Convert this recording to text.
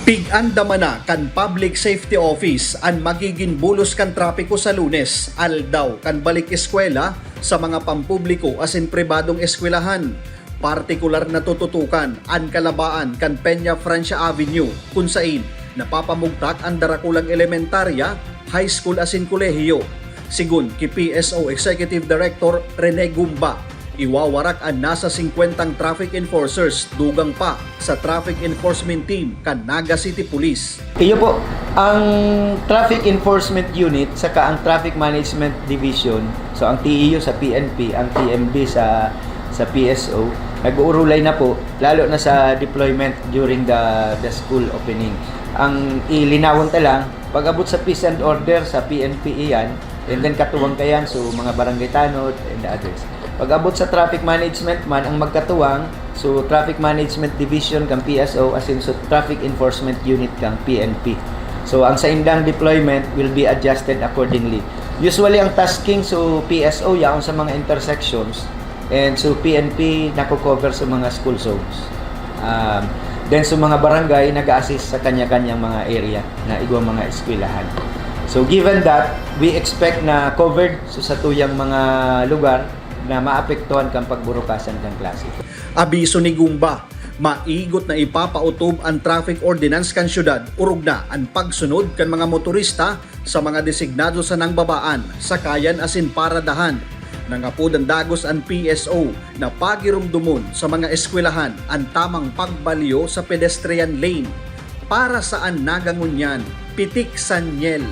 Pig-andama kan Public Safety Office ang magiging bulos kan trapiko sa Lunes, aldaw kan balik eskwela sa mga pampubliko asin pribadong eskwelahan. Partikular na tututukan ang kalabaan kan Peña Francia Avenue kung saan napapamugtak ang darakulang elementarya, high school asin kolehiyo. Sigun ki PSO Executive Director Rene Gumba, iwawarak ang nasa 50 traffic enforcers dugang pa sa traffic enforcement team kan Naga City Police. Iyo po, ang Traffic Enforcement Unit saka ang Traffic Management Division, so ang TEU sa PNP, ang TMB sa PSO, nag-uurulay na po lalo na sa deployment during the school opening. Ang ilinawon ta lang, pag abot sa peace and order sa PNP iyan, and then katuwang kayan so mga barangay tanod and the others. Pag abot sa traffic management man ang magkatuwang, so traffic management division kang PSO asin so traffic enforcement unit kang PNP. So ang sa indang deployment will be adjusted accordingly. Usually ang tasking so PSO yaon sa mga intersections and so PNP nako-cover sa mga school zones. Then sa mga barangay nag-assist sa kanya-kanyang mga area na igwang mga eskwelahan. So given that, we expect na covered so sa tuyang mga lugar na maapektuhan kang pagburukasan ng klase. Abiso ni Gumba, maigot na ipapautob ang traffic ordinance kan syudad, urog na ang pagsunod kan mga motorista sa mga designado sa nangbabaan, sakayan asin paradahan. Nangapod ang dagos ang PSO na pagirumdumon sa mga eskwelahan ang tamang pagbaliyo sa pedestrian lane. Para saan nagangunyan, Pitik Sanyel.